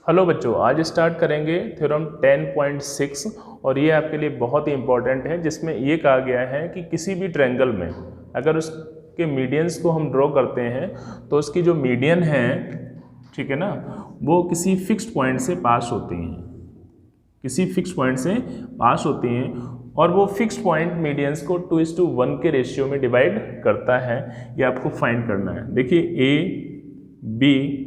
Hello बच्चों, आज start करेंगे थ्योरम 10.6 और ये आपके लिए बहुत ही इंपॉर्टेंट है, जिसमें ये कहा गया है कि किसी भी ट्रायंगल में अगर उसके मीडियंस को हम ड्रॉ करते हैं तो उसकी जो मीडियन है, ठीक है ना, वो किसी फिक्स्ड पॉइंट से पास होती हैं, किसी फिक्स्ड पॉइंट से पास होती हैं और वो फिक्स्ड पॉइंट मीडियंस को 2:1 के रेशियो में डिवाइड करता है। ये आपको फाइंड करना है। देखिए ए, बी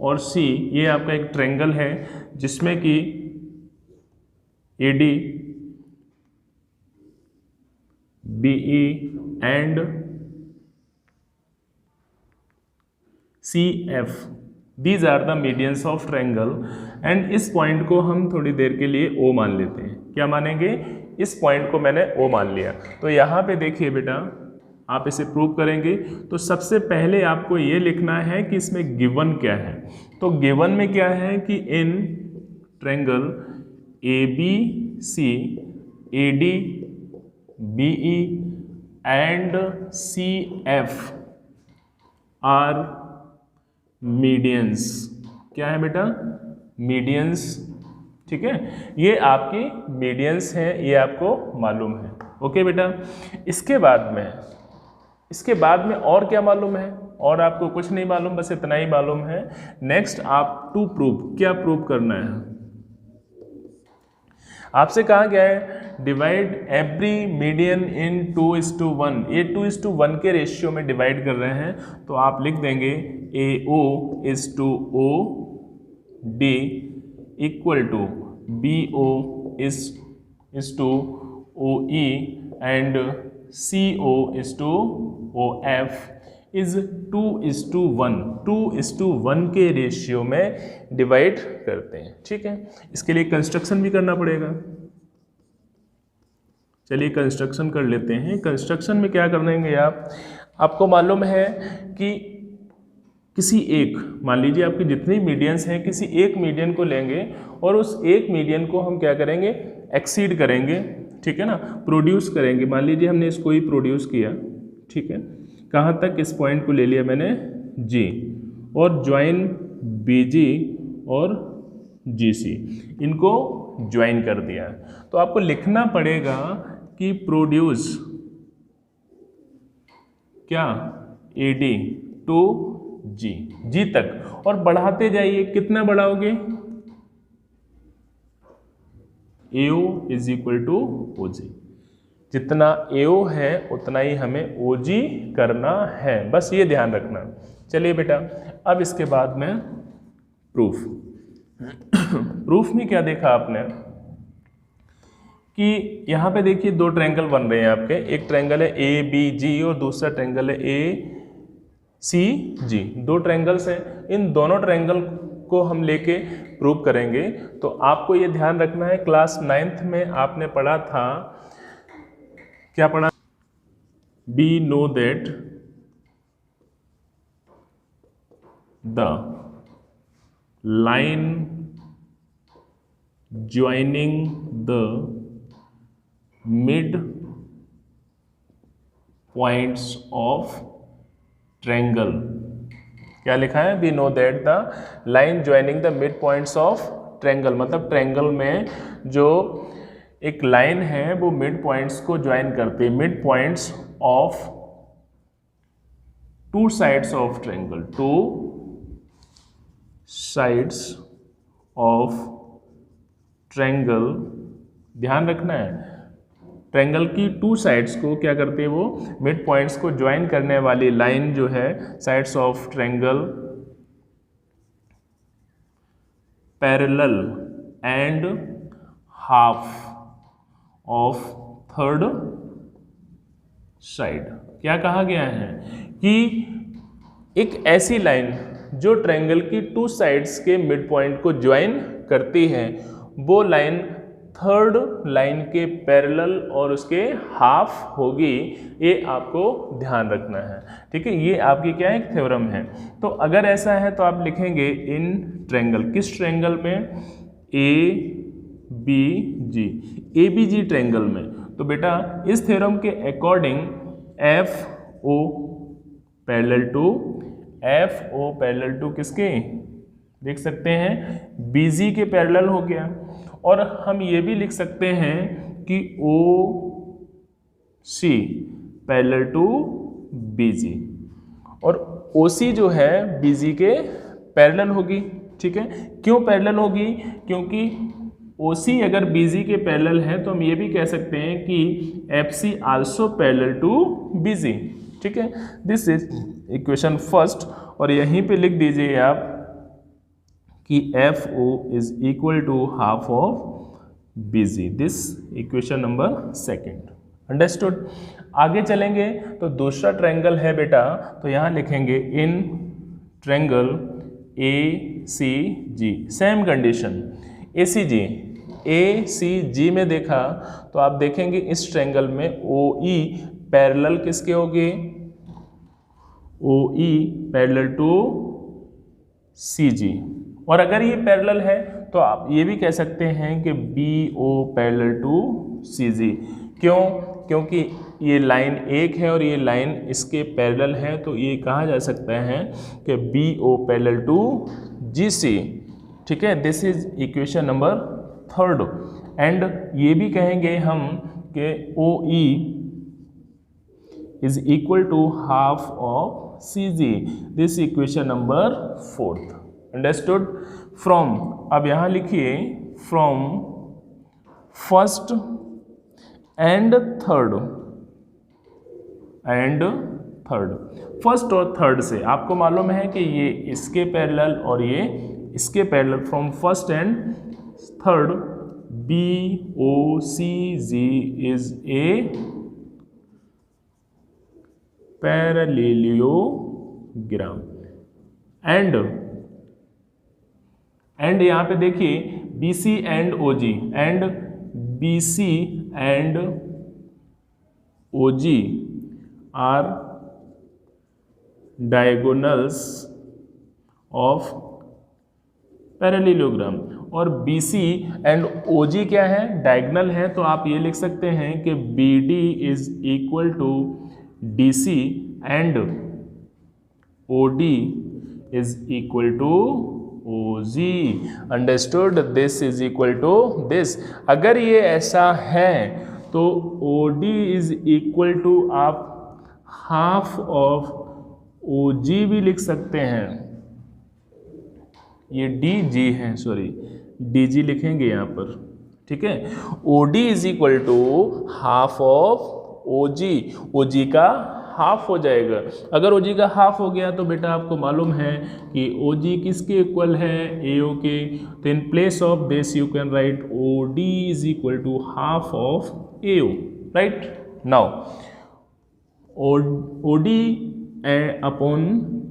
और सी ये आपका एक ट्रायंगल है जिसमें कि AD, BE and CF these are the medians of triangle and इस पॉइंट को हम थोड़ी देर के लिए O मान लेते हैं। क्या मानेंगे? इस पॉइंट को मैंने O मान लिया। तो यहाँ पे देखिए बेटा, आप इसे प्रूव करेंगे तो सबसे पहले आपको ये लिखना है कि इसमें गिवन क्या है। तो गिवन में क्या है कि in triangle ABC, AD, BE and CF are medians. क्या है बेटा? मीडियंस। ठीक है, ये आपकी मीडियंस हैं, ये आपको मालूम है। ओके बेटा, इसके बाद में और क्या मालूम है? और आपको कुछ नहीं मालूम, बस इतना ही मालूम है। नेक्स्ट आप टू प्रूव, क्या प्रूव करना है? आपसे कहा गया है डिवाइड एवरी मीडियन इन 2:1। ये 2:1 के रेशियो में डिवाइड कर रहे हैं, तो आप लिख देंगे AO OD equal to BO OE and CO OF is 2:1। 2:1 के रेशियो में डिवाइड करते हैं। ठीक है, इसके लिए कंस्ट्रक्शन भी करना पड़ेगा। चलिए कंस्ट्रक्शन कर लेते हैं। कंस्ट्रक्शन में क्या करेंगे आपको मालूम है कि किसी एक, मान लीजिए आपकी जितनी मीडियंस हैं, किसी एक मीडियन को लेंगे और उस एक मीडियन को हम क्या करेंगे? एक्सीड करेंगे। ठीक है ना, प्रोड्यूस करेंगे। मान लीजिए हमने इसको ही प्रोड्यूस किया। ठीक है, कहाँ तक? इस पॉइंट को ले लिया मैंने G और ज्वाइन BG और GC, इनको ज्वाइन कर दिया। तो आपको लिखना पड़ेगा कि प्रोड्यूस क्या? AD टू G तक, और बढ़ाते जाइए। कितना बढ़ाओगे? AO is equal to OG। जितना AO है उतना ही हमें OG करना है, बस ये ध्यान रखना। चलिए बेटा, अब इसके बाद में प्रूफ। प्रूफ में क्या देखा आपने कि यहाँ पे देखिए दो ट्रायंगल बन रहे हैं आपके। एक ट्रायंगल है ABG और दूसरा ट्रायंगल है ACG। दो ट्रायंगल्स हैं, इन दोनों ट्रायंगल को हम लेके प्रूव करेंगे। तो आपको ये ध्यान रखना है, क्लास 9th में आपने पढ़ा था, क्या पढ़ा? We know that the line joining the mid points of triangle, क्या लिखा है? We know that the line joining the mid points of triangle, मतलब ट्रायंगल में जो एक लाइन है वो मिड पॉइंट्स को ज्वाइन करती है। Mid points of two sides of triangle, two sides of triangle, ध्यान रखना है। ट्रायंगल की टू साइड्स को क्या करते हैं? वो मिड पॉइंट्स को ज्वाइन करने वाली लाइन जो है, sides of triangle parallel and half of third side. क्या कहा गया है कि एक ऐसी लाइन जो ट्रायंगल की टू साइड्स के मिड पॉइंट को ज्वाइन करती है, वो लाइन थर्ड लाइन के पैरेलल और उसके हाफ होगी। ये आपको ध्यान रखना है। ठीक है, ये आपकी क्या है? एक थ्योरम है। तो अगर ऐसा है तो आप लिखेंगे इन ट्रायंगल, किस ट्रायंगल में? ABG ट्रायंगल में। तो बेटा इस थ्योरम के अकॉर्डिंग FO पैरेलल टू किसके? देख सकते हैं BG के पैरेलल हो गया। और हम ये भी लिख सकते हैं कि OC पैरेलल टू BG, और OC जो है BG के पैरेलल होगी। ठीक है, क्यों पैरेलल होगी? क्योंकि OC अगर BG के पैरेलल है तो हम ये भी कह सकते हैं कि FC also parallel to BG। ठीक है, दिस इज इक्वेशन फर्स्ट, और यहीं पे लिख दीजिए आप कि FO is equal to half of BG, this equation number second. Understood. आगे चलेंगे तो दूसरा ट्रायंगल है बेटा, तो यहाँ लिखेंगे in triangle ACG, same condition ACG में देखा तो आप देखेंगे इस ट्रायंगल में OE पैरेलल किसके होंगे? OE पैरेलल टू CG, और अगर ये पैरेलल है तो आप ये भी कह सकते हैं कि BO पैरेलल टू CG। क्यों? क्योंकि ये लाइन एक है और ये लाइन इसके पैरेलल है, तो ये कहा जा सकता है कि BO पैरेलल टू GC। ठीक है, this is equation number third. And ये भी कहेंगे हम कि OE is equal to half of CG, this equation number fourth. Understood. From, अब यहां लिखिए from first and third, first और थर्ड से आपको मालूम है कि ये इसके पैरेलल और ये इसके parallel, from first and third BOCG is a parallelogram. And यहां पे देखिए BC and OG, and BC and OG are diagonals of parallelogram, और BC एंड OG क्या है? डायगोनल है। तो आप ये लिख सकते हैं कि BD is equal to DC and OD is equal to OG। Understood, this is equal to this. अगर ये ऐसा है तो OD इज इक्वल टू आप हाफ ऑफ OG भी लिख सकते हैं। ये DG है, सॉरी DG लिखेंगे यहाँ पर। ठीक है, OD is equal to half of OG का हाफ हो जाएगा। अगर OG का हाफ हो गया तो बेटा आपको मालूम है कि OG किसके इक्वल है? AO के। तो in place of this you can write OD is equal to half of AO, right. Now OD upon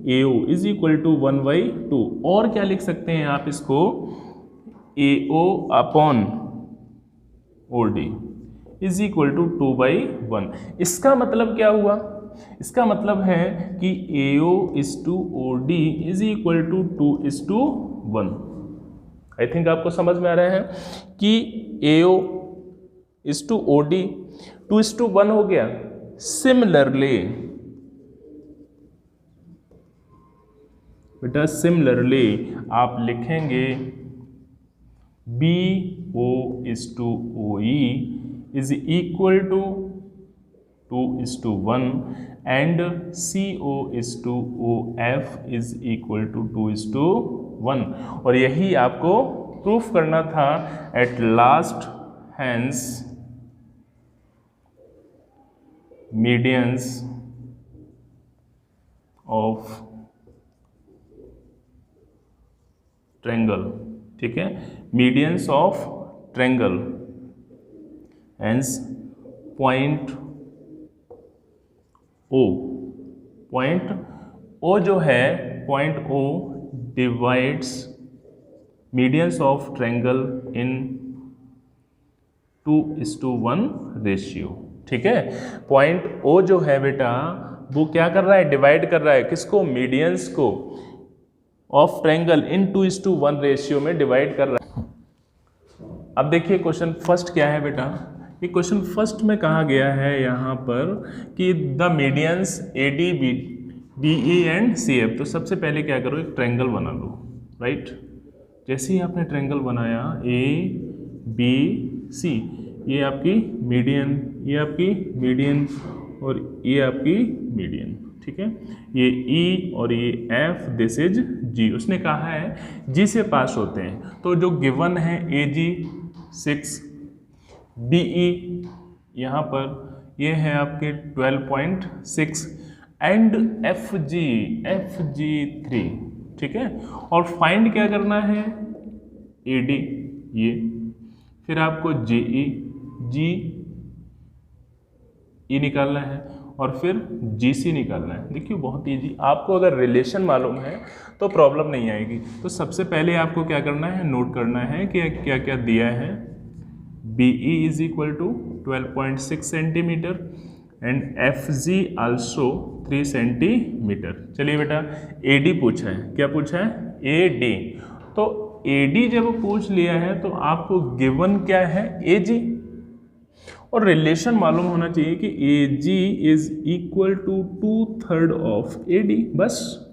AO is equal to 1/2, और क्या लिख सकते हैं आप इसको? AO upon OD is equal to 2/1। इसका मतलब क्या हुआ? इसका मतलब है कि AO is to OD is equal to 2:1। I think आपको समझ में आ रहा है कि AO इज टू OD 2:1 हो गया। सिमिलरली बेटा, सिमिलरली आप लिखेंगे BO is to OE is equal to 2:1 and CO is to OF is equal to 2:1। और यही आपको प्रूफ करना था at last. Hence medians of triangle. ठीक है, medians of triangle, hence point O जो है, point O divides medians of triangle in 2:1 ratio. ठीक है, पॉइंट O जो है बेटा वो क्या कर रहा है? डिवाइड कर रहा है किसको? मीडियंस को ऑफ ट्रायंगल इन 2:1 रेशियो में डिवाइड कर रहा है। अब देखिए क्वेश्चन फर्स्ट क्या है बेटा? ये क्वेश्चन फर्स्ट में कहा गया है यहाँ पर कि the medians AD BE and CF। तो सबसे पहले क्या करो, एक ट्रायंगल बना लो, राइट। जैसे ही आपने ट्रायंगल बनाया ए बी सी, ये आपकी मीडियन, ये आपकी मीडियन और ये आपकी मीडियन, ठीक है। ये ई और ये एफ, दिस इज जी। उसने कहा है जी से पास होते हैं, तो जो गिवन है ए जी 6, बी ई यहाँ पर ये है आपके 12.6 एंड एफ जी 3, ठीक है। और फाइंड क्या करना है, ए डी ये, फिर आपको जी ई निकालना है और फिर जी सी निकालना है। देखिए बहुत ईजी, आपको अगर रिलेशन मालूम है तो प्रॉब्लम नहीं आएगी। तो सबसे पहले आपको क्या करना है, नोट करना है कि क्या क्या दिया है। B E is equal to 12.6 centimetre and F G also 3 centimetre. चलिए बेटा ए डी पूछा है, क्या पूछा है, ए डी। तो ए डी जब पूछ लिया है तो आपको गिवन क्या है, ए जी, और रिलेशन मालूम होना चाहिए कि A G is equal to 2/3 of A D. बस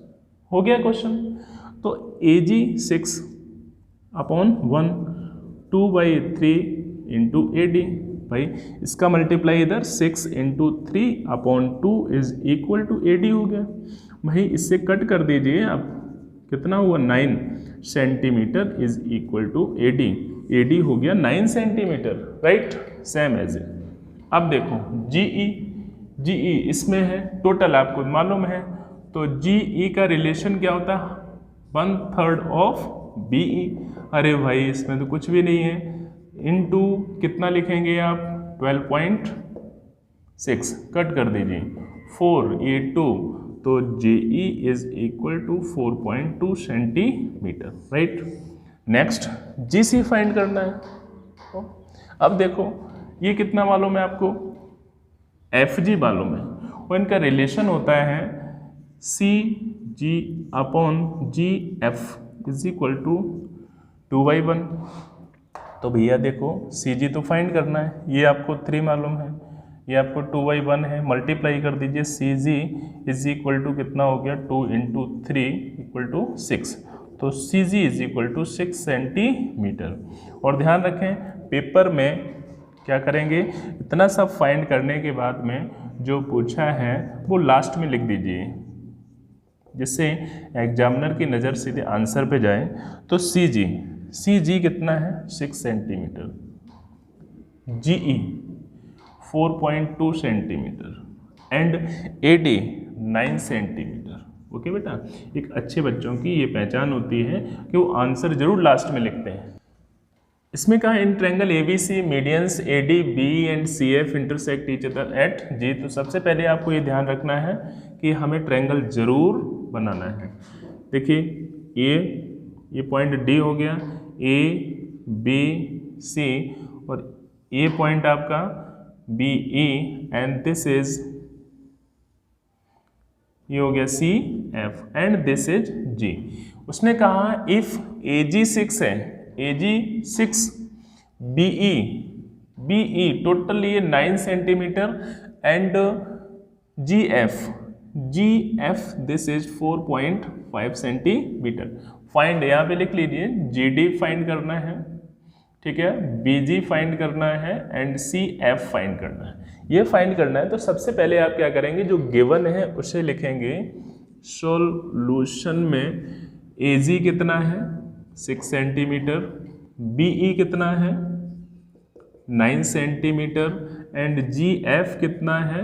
हो गया क्वेश्चन। तो ए जी 6/1, 2/3 इंटू ए डी। भाई इसका मल्टीप्लाई इधर 6 into 3/2 is equal to A D हो गया। भाई इससे कट कर दीजिए आप, कितना हुआ, 9 centimetre is equal to A D. A D हो गया 9 centimetre, right, same as A. अब देखो जी ई इसमें है, टोटल आपको मालूम है, तो जी ई का रिलेशन क्या होता है, 1/3 ऑफ बी ई। अरे भाई इसमें तो कुछ भी नहीं है, इनटू कितना लिखेंगे आप, 12.6, कट कर दीजिए 4, ये 2, तो J E is equal to 4.2 centimetre, right. Next G C find करना है। तो अब देखो ये कितना मालूम है आपको, एफ जी मालूम है, और इनका रिलेशन होता है C G upon G F is equal to 2/1। तो भैया देखो सी जी तो फाइंड करना है, ये आपको 3 मालूम है, ये आपको 2/1 है, मल्टीप्लाई कर दीजिए, सी जी इज इक्वल टू कितना हो गया, 2 इंटू 3 इक्वल टू 6। तो C G is equal to 6 centimetre. और ध्यान रखें पेपर में क्या करेंगे, इतना सब फाइंड करने के बाद में जो पूछा है वो लास्ट में लिख दीजिए, जिससे एग्जामिनर की नज़र सीधे आंसर पे जाए। तो सी जी कितना है, 6 centimetre, G E 4.2 centimetre and A D 9 centimetre. Okay बेटा, एक अच्छे बच्चों की ये पहचान होती है कि वो आंसर जरूर लास्ट में लिखते हैं। इसमें कहा इन triangle ABC medians AD B and CF intersect each other at G। तो सबसे पहले आपको ये ध्यान रखना है कि हमें ट्रायंगल जरूर बनाना है। देखिए ये पॉइंट D हो गया, A B C, और ये पॉइंट आपका B E and this is, ये हो गया C F and this is G। उसने कहा इफ AG 6 है, AG 6, BE टोटल ये 9 centimetre and GF this is 4.5 centimetre. Find यहाँ पे लिख लीजिए, GD फाइंड करना है, ठीक है, BG फाइंड करना है एंड CF फाइंड करना है। ये फाइंड करना है तो सबसे पहले आप क्या करेंगे, जो गिवन है उसे लिखेंगे सॉल्यूशन में। AG कितना है, 6 सेंटीमीटर, BE कितना है, 9 सेंटीमीटर एंड GF कितना है,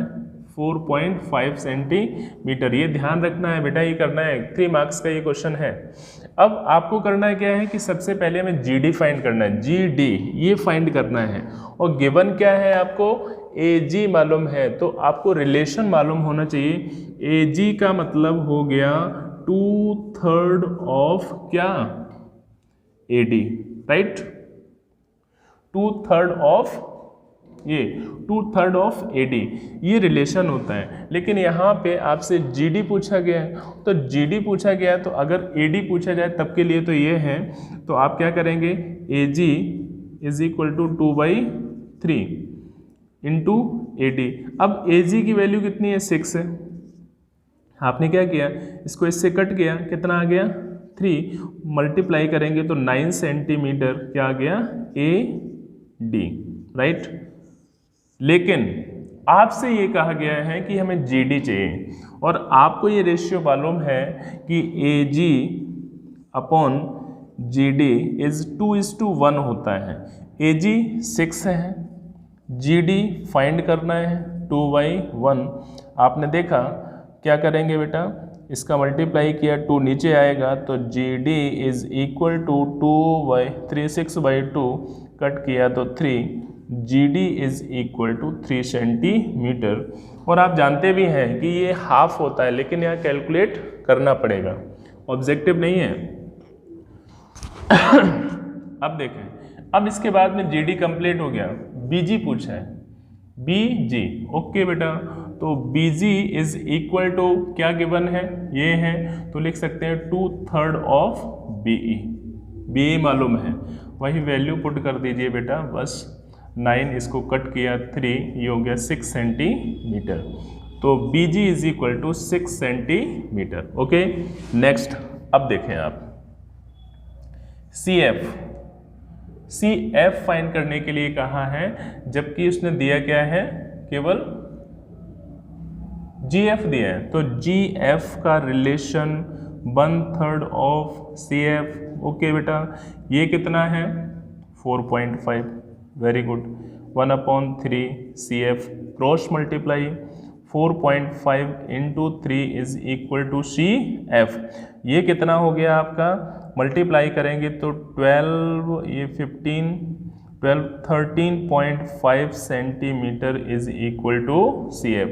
4.5 सेंटीमीटर। ये ध्यान रखना है बेटा, ये करना है, 3 मार्क्स का ये क्वेश्चन है। अब आपको करना है क्या है कि सबसे पहले हमें GD फाइंड करना है, GD ये फाइंड करना है, और गिवन क्या है आपको, AG मालूम है, तो आपको रिलेशन मालूम होना चाहिए। AG का मतलब हो गया 2/3 ऑफ क्या, AD, राइट, 2/3 ऑफ, ये 2/3 ऑफ AD, ये रिलेशन होता है। लेकिन यहाँ पे आपसे GD पूछा गया है, तो GD पूछा गया है, तो अगर AD पूछा जाए तब के लिए तो ये है, तो आप क्या करेंगे, AG is equal to 2/3 into AD। अब AG की वैल्यू कितनी है, 6 है, आपने क्या किया, इसको इससे कट किया, कितना आ गया, 3 मल्टीप्लाई करेंगे तो 9 सेंटीमीटर क्या आ गया AD, राइट। लेकिन आपसे ये कहा गया है कि हमें GD चाहिए, और आपको ये रेशियो मालूम है कि AG अपॉन GD इज 2:1 होता है। AG 6 है, GD फाइंड करना है 2/1। आपने देखा क्या करेंगे बेटा, इसका मल्टीप्लाई किया 2 नीचे आएगा तो GD is equal to 6/2 cut किया तो 3, GD is equal to 3 centimetre. और आप जानते भी हैं कि ये हाफ होता है, लेकिन यहाँ कैलकुलेट करना पड़ेगा, ऑब्जेक्टिव नहीं है। अब देखें, अब इसके बाद में GD कंप्लीट हो गया, BG पूछा है, BG ओके बेटा, तो BG इज इक्वल टू क्या गिवन है, ये है, तो लिख सकते हैं 2/3 ऑफ BE मालूम है, वही वैल्यू पुट कर दीजिए बेटा, बस 9 इसको कट किया 3, ये हो गया 6 सेंटीमीटर। तो BG is equal to 6 centimetre. Okay, next अब देखें आप CF फाइंड करने के लिए कहा है, जबकि उसने दिया क्या है, केवल GF दिया है, तो GF का रिलेशन 1/3 ऑफ CF। ओके बेटा, ये कितना है 4.5, very good, 1/3 CF cross multiply 4.5 into 3 is equal to CF। ये कितना हो गया आपका, मल्टीप्लाई करेंगे तो 12, ये 15, 12, 13.5 centimetre is equal to CF।